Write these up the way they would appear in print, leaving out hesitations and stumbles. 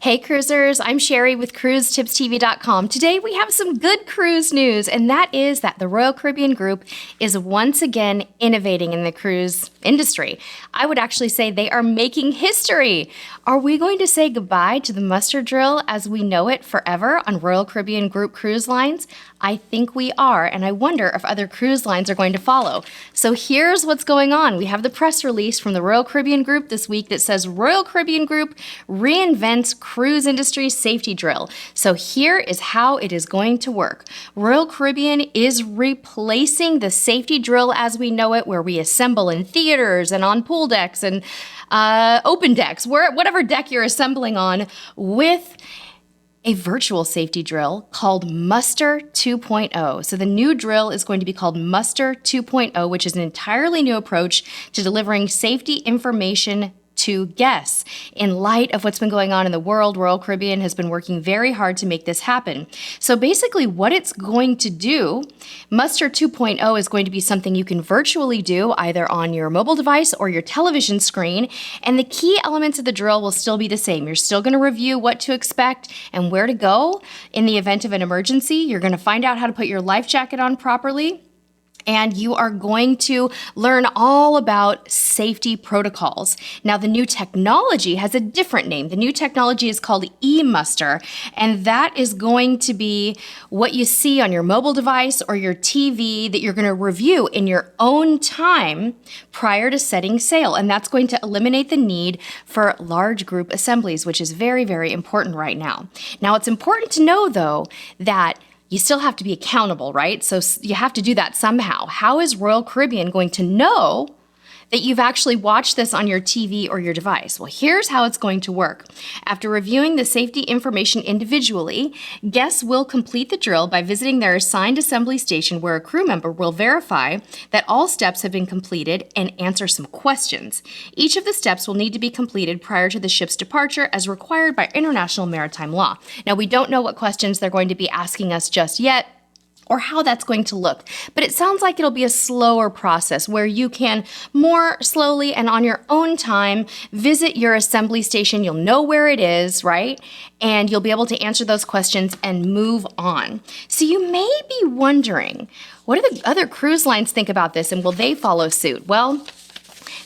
Hey cruisers, I'm Sherry with CruiseTipsTV.com. Today we have some good cruise news, and that is that the Royal Caribbean Group is once again innovating in the cruise industry. I would actually say they are making history. Are we going to say goodbye to the muster drill as we know it forever on Royal Caribbean Group cruise lines? I think we are, and I wonder if other cruise lines are going to follow. So here's what's going on. We have the press release from the Royal Caribbean Group this week that says Royal Caribbean Group reinvents cruise industry safety drill. So here is how it is going to work. Royal Caribbean is replacing the safety drill as we know it, where we assemble in theaters and on pool decks and open decks, whatever deck you're assembling on, with a virtual safety drill called eMuster 2.0. So the new drill is going to be called eMuster 2.0, which is an entirely new approach to delivering safety information to guests. In light of what's been going on in the world, Royal Caribbean has been working very hard to make this happen. So basically what it's going to do, eMuster 2.0 is going to be something you can virtually do either on your mobile device or your television screen, and the key elements of the drill will still be the same. You're still going to review what to expect and where to go in the event of an emergency. You're going to find out how to put your life jacket on properly. And you are going to learn all about safety protocols. Now, the new technology has a different name. The new technology is called eMuster, and that is going to be what you see on your mobile device or your TV that you're going to review in your own time prior to setting sail. And that's going to eliminate the need for large group assemblies, which is very, very important right now. Now, it's important to know, though, that you still have to be accountable, right? So you have to do that somehow. How is Royal Caribbean going to know that you've actually watched this on your TV or your device? Well, here's how it's going to work. After reviewing the safety information individually, guests will complete the drill by visiting their assigned assembly station where a crew member will verify that all steps have been completed and answer some questions. Each of the steps will need to be completed prior to the ship's departure as required by international maritime law. Now, we don't know what questions they're going to be asking us just yet, or how that's going to look. But it sounds like it'll be a slower process where you can more slowly and on your own time visit your assembly station. You'll know where it is, right? And you'll be able to answer those questions and move on. So you may be wondering, what do the other cruise lines think about this, and will they follow suit? Well,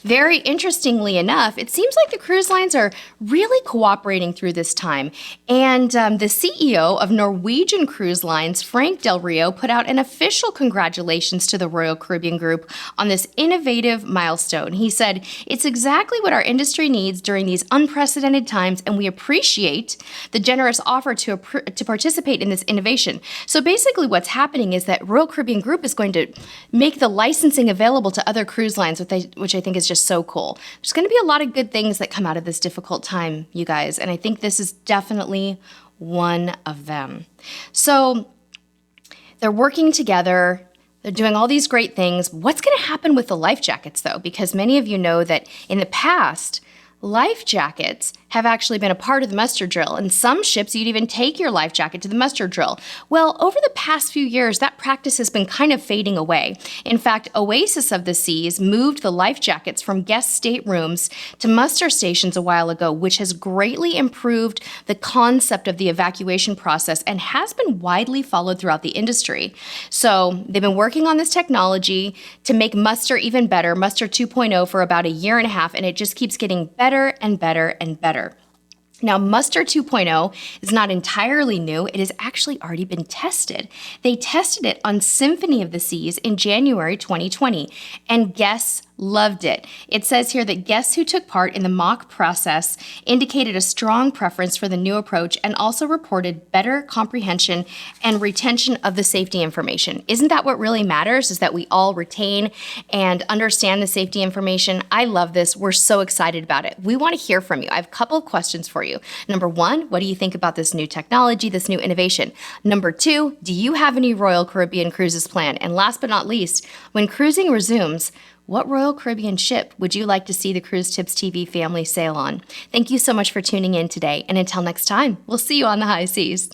very interestingly enough, it seems like the cruise lines are really cooperating through this time. And the CEO of Norwegian Cruise Lines, Frank Del Rio, put out an official congratulations to the Royal Caribbean Group on this innovative milestone. He said, "It's exactly what our industry needs during these unprecedented times, and we appreciate the generous offer to participate in this innovation." So basically what's happening is that Royal Caribbean Group is going to make the licensing available to other cruise lines, which I think is just so cool. There's going to be a lot of good things that come out of this difficult time, you guys, and I think this is definitely one of them. So they're working together. They're doing all these great things. What's going to happen with the life jackets, though? Because many of you know that in the past, life jackets have actually been a part of the muster drill. And some ships, you'd even take your life jacket to the muster drill. Well, over the past few years, that practice has been kind of fading away. In fact, Oasis of the Seas moved the life jackets from guest staterooms to muster stations a while ago, which has greatly improved the concept of the evacuation process and has been widely followed throughout the industry. So they've been working on this technology to make muster even better, eMuster 2.0, for about a year and a half, and it just keeps getting better and better and better. Now, eMuster 2.0 is not entirely new. It has actually already been tested. They tested it on Symphony of the Seas in January 2020, and guests loved it. It says here that guests who took part in the mock process indicated a strong preference for the new approach and also reported better comprehension and retention of the safety information. Isn't that what really matters, is that we all retain and understand the safety information? I love this. We're so excited about it. We want to hear from you. I have a couple of questions for you. Number one, what do you think about this new technology, this new innovation? Number two, do you have any Royal Caribbean cruises planned? And last but not least, when cruising resumes, what Royal Caribbean ship would you like to see the Cruise Tips TV family sail on? Thank you so much for tuning in today, and until next time, we'll see you on the high seas.